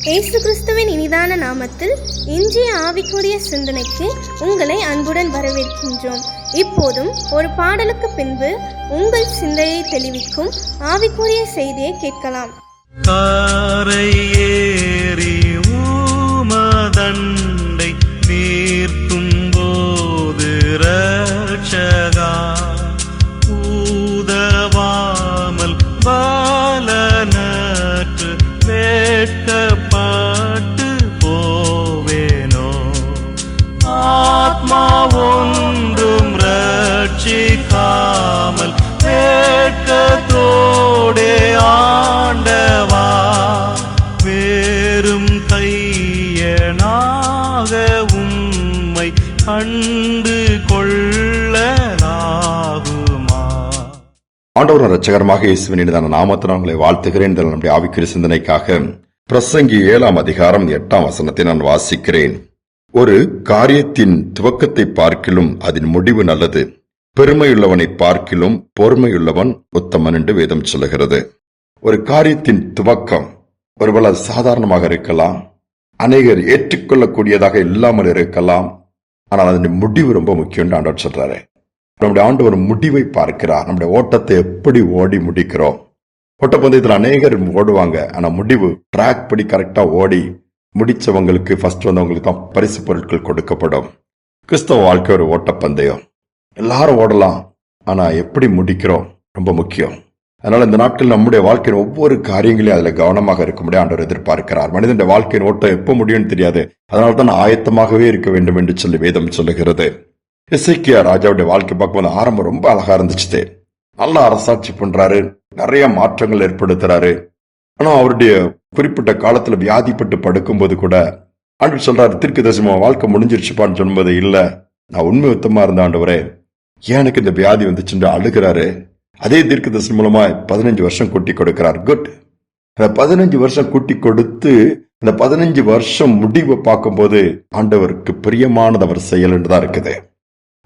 இயேசு கிறிஸ்துவின் இனிதான நாமத்தில் இன்றைய ஆவிக்குரிய சிந்தனைக்கு உங்களை அன்புடன் வரவேற்கின்றோம். இப்போதும் ஒரு பாடலுக்கு பின்பு உங்கள் சிந்தையை தெளிவிக்கும் ஆவிக்குரிய செய்தியை கேட்கலாம். காரையேறி ஊமதண்டை நீர்த்தும் போது ரட்சகா ஊதவாமல் பாலனற்று வேட்கப்பட்டு போவேனோ, ஆத்மா ஒன்றும் ரட்சிக்காமல் வேட்கத்தோடே ஆண்டவா வேறும் கையனாக உம்மை கண்டு கொள்ளலாகுமா? ஆண்டவர் இரட்சகரமாக இயேசுவின் இனிதான நாமத்தினால் உங்களை வாழ்த்துகிறேன். நம்முடைய ஆவிக்குரிய சிந்தனைக்காக பிரசங்கி 7ஆம் அதிகாரம் 8ஆம் வசனத்தை நான் வாசிக்கிறேன். ஒரு காரியத்தின் துவக்கத்தை பார்க்கிலும் அதன் முடிவு நல்லது, பெருமையுள்ளவனை பார்க்கிலும் பொறுமையுள்ளவன் உத்தமன் என்று வேதம் சொல்லுகிறது. ஒரு காரியத்தின் துவக்கம் ஒருவேளை சாதாரணமாக இருக்கலாம், அநேகர் ஏற்றுக்கொள்ளக்கூடியதாக இல்லாமல் இருக்கலாம். ஆனால் அதன் முடிவு ரொம்ப முக்கியம் என்று ஆண்டவர் சொல்றாரு. நம்முடைய ஆண்டவர் முடிவை பார்க்கிறார். நம்முடைய ஓட்டத்தை எப்படி ஓடி முடிக்கிறோம். ஓட்டப்பந்தயத்தில் அநேகர் ஓடுவாங்க, ஆனா முடிவு ட்ராக் படி கரெக்டா ஓடி முடிச்சவங்களுக்கு, ஃபர்ஸ்ட் வந்தவங்களுக்கு தான் பரிசு பொருட்கள் கொடுக்கப்படும். கிறிஸ்தவ வாழ்க்கை ஒரு ஓட்டப்பந்தயம். எல்லாரும் ஓடலாம், ஆனா எப்படி முடிக்கிறோம் ரொம்ப முக்கியம். அதனால இந்த நாட்கள் நம்முடைய வாழ்க்கையின் ஒவ்வொரு காரியங்களையும் அதுல கவனமாக இருக்க முடியும் ஆண்டவர் எதிர்பார்க்கிறார். மனிதனுடைய வாழ்க்கையின் ஓட்டம் எப்ப முடியும்னு தெரியாது, அதனால தான் ஆயத்தமாகவே இருக்க வேண்டும் என்று சொல்லி வேதம் சொல்லுகிறது. எசேக்கியா ராஜாவுடைய வாழ்க்கை பார்க்கும்போது ஆரம்பம் ரொம்ப அழகா இருந்துச்சு. நல்லா அரசாட்சி பண்றாரு, நிறைய மாற்றங்கள் ஏற்படுத்துறாரு. ஆனா அவருடைய குறிப்பிட்ட காலத்துல வியாதிப்பட்டு படுக்கும்போது கூட ஆண்டவர் சொல்றாரு, தீர்க்கதரிசனமா வாழ்க்கை முடிஞ்சிருச்சுப்பான்னு சொல்லும்போது, இல்ல நான் உண்மை உத்தமா இருந்த ஆண்டவரே, ஏன் எனக்கு இந்த வியாதி வந்துச்சுன்னு அழுகிறாரு. அதே தீர்க்கதரிசனம் மூலமா 15 வருஷம் கூட்டி கொடுக்கிறார். குட். 15 வருஷம் கூட்டி கொடுத்து இந்த 15 வருஷம் முடிவை பார்க்கும்போது ஆண்டவருக்கு பிரியமானது அவர் செயல் என்றுதான் இருக்குது.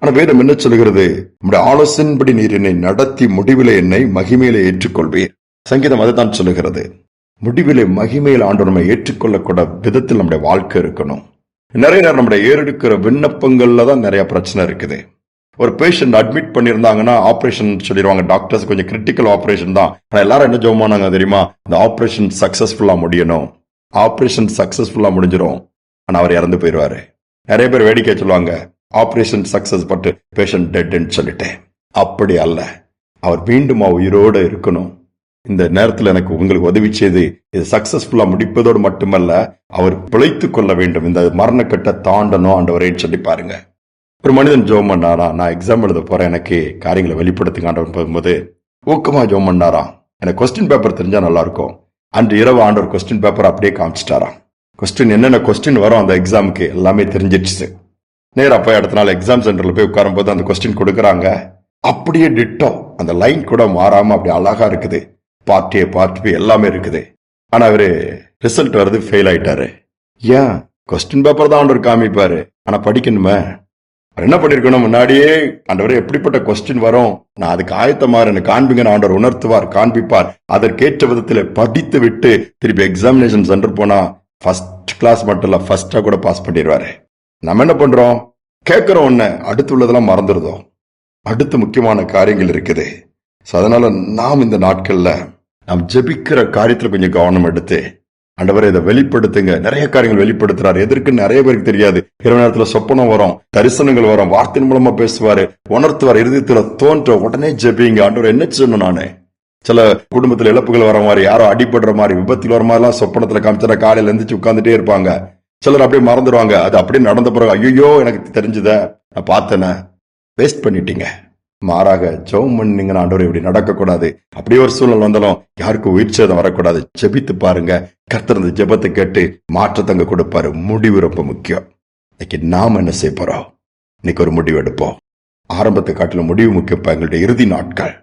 ஆனா வேதம் என்ன சொல்லுகிறது? நம்முடைய ஆலோசனைப்படி நீர் என்னை நடத்தி முடிவிலே என்னை மகிமையிலே ஏற்றுக்கொள்வீர். சங்கீதம் அதுதான் சொல்லுகிறது. முடிவிலே மகிமையில் ஆண்டவர் நம்மை ஏற்றுக்கொள்ளக்கூட விதத்தில் நம்முடைய வாழ்க்கை இருக்கணும். நிறைய நேரம் நம்முடைய ஏறெடுக்கிற விண்ணப்பங்கள்ல தான் நிறைய பிரச்சனை இருக்குது. ஒரு பேஷண்ட் அட்மிட் பண்ணிருந்தாங்கன்னா ஆபரேஷன் சொல்லிடுவாங்க, டாக்டர்ஸ் கொஞ்சம் கிரிட்டிக்கல் ஆபரேஷன் தான். ஆனா எல்லாரும் என்ன ஜெபமானாங்க தெரியுமா? இந்த ஆபரேஷன் சக்சஸ்ஃபுல்லா முடியணும். ஆபரேஷன் சக்சஸ்ஃபுல்லா முடிஞ்சிடும், ஆனா அவர் இறந்து போயிடுவாரு. நிறைய பேர் வேடிக்கை சொல்லுவாங்க, ஆபரேஷன் சக்சஸ் பட்டு பேஷண்ட் டெட்ன்னு சொல்லிட்டேன். அப்படி அல்ல, அவர் மீண்டும் உயிரோடு இருக்கணும். இந்த நேரத்தில் எனக்கு உங்களுக்கு உதவி செய்து இது சக்சஸ்ஃபுல்லா முடிப்பதோடு மட்டுமல்ல, அவர் பிழைத்துக் கொள்ள வேண்டும், இந்த மரணக்கட்டை தாண்டணும் ஆண்டவரேன்னு சொல்லி பாருங்க. ஒரு மனிதன் ஜெபம் பண்ணாரா, நான் எக்ஸாம் எழுத போறேன், எனக்கு காரியங்களை வெளிப்படுத்துங்க ஆண்டவர் போகும்போது ஊக்கமா ஜெபம் பண்ணாரா, எனக்கு கொஸ்டின் பேப்பர் தெரிஞ்சா நல்லா இருக்கும். அன்று இரவு ஆண்டவர் கொஸ்டின் பேப்பர் அப்படியே காமிச்சிட்டாராம். கொஸ்டின் என்னென்ன கொஸ்டின் வரும் அந்த எக்ஸாமுக்கு எல்லாமே தெரிஞ்சிடுச்சு. நேரா போய் அடுத்த நாள் எக்ஸாம் சென்டர்ல போய் உட்காரும் போது அந்த கொஸ்டின் கொடுக்கறாங்க, அப்படியே டிட்டோ அந்த லைன் கூட மாறாம அப்படி அழகா இருக்குது. பார்ட் ஏ பார்ட் பி எல்லாமே இருக்குது. ஆனா அவரு ரிசல்ட் வருது, ஃபெயில் ஆயிட்டாரு. ஏன்? கொஸ்டின் பேப்பர் தான் ஆண்டவர் காமிப்பாரு, ஆனா படிக்கணுமே. என்ன பண்ணிருக்கணும்? முன்னாடியே ஆண்டவரே எப்படிப்பட்ட கொஸ்டின் வரும், நான் அதுக்கு ஆயத்தமாறு எனக்கு காண்பிங்க ஆண்டவர் உணர்த்துவார், காண்பிப்பார். அதற்கேற்ற விதத்தில் படித்து விட்டு திருப்பி எக்ஸாமினேஷன் சென்டர் போனா ஃபர்ஸ்ட் கிளாஸ் மட்டும் இல்ல, ஃபர்ஸ்டா கூட பாஸ் பண்ணிடுவாரு. நம்ம என்ன பண்றோம்? கேட்கிறோம் ஒண்ணு, அடுத்து உள்ளதெல்லாம் மறந்துடுதோம். அடுத்து முக்கியமான காரியங்கள் இருக்குது. அதனால நாம் இந்த நாட்கள்ல நாம் ஜெபிக்கிற காரியத்துல கொஞ்சம் கவனம் எடுத்து, ஆண்டவரே இதை வெளிப்படுத்துங்க. நிறைய காரியங்கள் வெளிப்படுத்துறாரு, எதற்கு நிறைய பேருக்கு தெரியாது. இரவு நேரத்துல சொப்பனம் வரும், தரிசனங்கள் வரும், வார்த்தையின் மூலமா பேசுவாரு, உணர்த்துவார், இருதயத்துல தோன்ற உடனே ஜெபிங்க. ஆண்டவர் என்ன சொன்ன நானு சில குடும்பத்துல இழப்புகள் வர மாதிரி, யாரோ அடிபடுற மாதிரி, விபத்தில் வர மாதிரி எல்லாம் சொப்பனத்துல காமிச்சா காலையில எந்திரிச்சு உட்கார்ந்துட்டே இருப்பாங்க. சிலர் அப்படியே மறந்துடுவாங்க. அது அப்படியே நடந்த பிறகு ஐயோ எனக்கு தெரிஞ்சத நான் பார்த்தேன, வேஸ்ட் பண்ணிட்டீங்க. மாறாக ஜெபம் பண்ணீங்கன்னா ஆண்டவர் இப்படி நடக்கக்கூடாது. அப்படியே ஒரு சூழ்நிலை வந்தாலும் யாருக்கும் உயிர் சேதம் வரக்கூடாது. ஜெபித்து பாருங்க, கர்த்தர் இந்த ஜெபத்தை கேட்டு மாற்றத்தங்க கொடுப்பாரு. முடிவு ரொம்ப முக்கியம். இன்னைக்கு நாம என்ன செய்ய போறோம்? இன்னைக்கு ஒரு முடிவு எடுப்போம். ஆரம்பத்தை காட்டிலும் முடிவு முக்கியம். எங்களுடைய இறுதி நாட்கள்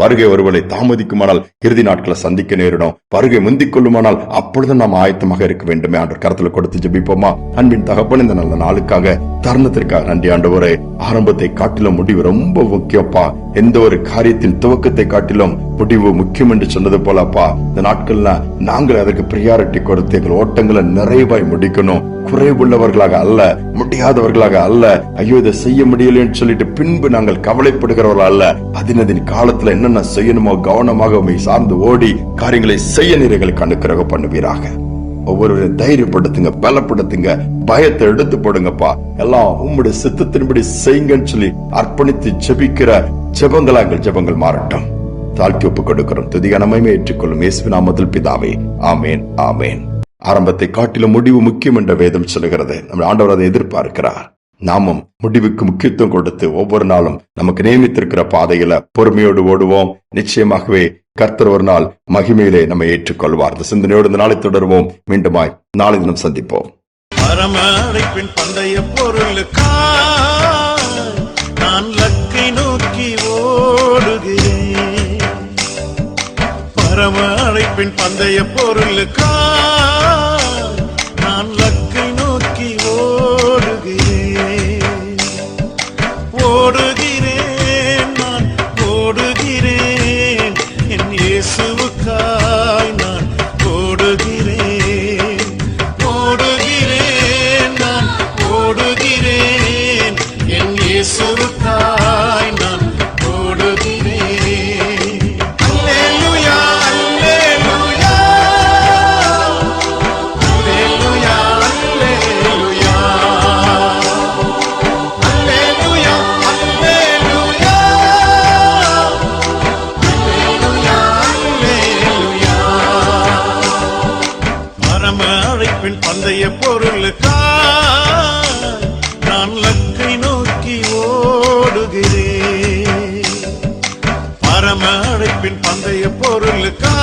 வருகை ஒருவரை தாமதிக்குமானால் இறுதி நாட்களை சந்திக்க நேரிடும். வருகை முந்திக் கொள்ளுமானால் அப்பொழுது நாம் ஆயத்தமாக இருக்க வேண்டுமே. ஆண்டவர் கருத்துல கொடுத்து ஜெபிப்போமா. அன்பின் தகப்பன், இந்த நல்ல நாளுக்காக தருணத்திற்காக நன்றி ஆண்டவரே. ஆரம்பத்தை காட்டிலும் முடிவு ரொம்ப முக்கியப்பா. எந்த ஒரு காரியத்தின் துவக்கத்தை காட்டிலும் முடிவு முக்கியம் என்று சொன்னது போலப்பா, இந்த நாட்கள்ல நாங்கள் அதற்கு பிரியாரிட்டி கொடுத்து எங்கள் ஓட்டங்களை நிறைவாய் முடிக்கணும். குறைவுள்ளவர்களாக அல்ல, முடியாதவர்களாக அல்ல, ஐயோ இதை செய்ய முடியலன்னு சொல்லிட்டு பின்பு நாங்கள் கவலைப்படுகிறவர்கள் அல்ல. அதினதின் காலத்துல என்னென்ன செய்யணுமோ கவனமாக உண்மை சார்ந்து ஓடி காரியங்களை செய்ய நீர்கள் கண்ணுக்கிறக பண்ணுவீராக. ஒவ்வொருவரையும் தைரியப்படுத்துங்க, பலப்படுத்துங்க, பயத்தை எடுத்து போடுங்கப்பா. எல்லாம் உம்முடைய சித்தத்தின்படி செய்யுங்கன்னு சொல்லி அர்ப்பணித்து ஜெபிக்கிற ஜெபங்களா எங்கள் ஜெபங்கள் மாறட்டும். தாழ்த்தி ஒப்புக் கொடுக்கிறோம். துதிகனமையுமே ஏற்றுக்கொள்ளும் இயேசுவின் நாமத்தில் பிதாவே, ஆமேன், ஆமேன். ஆரம்பத்தை காட்டிலும் முடிவு முக்கியம் என்ற வேதம் சொல்லுகிறது. நம்ம ஆண்டவர் அதை எதிர்பார்க்கிறார். நாமும் முடிவுக்கு முக்கியத்துவம் கொடுத்து ஒவ்வொரு நாளும் நமக்கு நியமித்திருக்கிற பாதையில பொறுமையோடு ஓடுவோம். நிச்சயமாகவே கர்த்தர் ஒரு நாள் மகிமையிலே நம்ம ஏற்றுக்கொள்வார். இந்த சிந்தனையோடு இந்த நாளை தொடருவோம். மீண்டுமாய் நாளை தினம் சந்திப்போம். பரமழைப்பின் பந்தய பொருளுக்கா நான் லக்கை நோக்கி ஓடுகிறேன். பரமழைப்பின் பந்தய பொருளுக்கா நான் லக்கை நோக்கி ஓடுகிறேன். ஓடுகிறேன், நான் ஓடுகிறேன், என் இயேசுவுக்காய் நான் ஓடுகிறேன். ஓடுகிறேன், நான் ஓடுகிறேன், என் இயேசுவுக்காய் நான் ஓடுகிறேன். அல்லேலூயா, அல்லேலூயா, அல்லேலூயா, அல்லேலூயா, அல்லேலூயா, அல்லேலூயா, அல்லேலூயா, அல்லேலூயா. பரம அழைப்பின் பந்தய பொருளுக்கா நான் லக்கை நோக்கி ஓடுகிறேன். பரம அழைப்பின் பந்தய பொருளுக்கா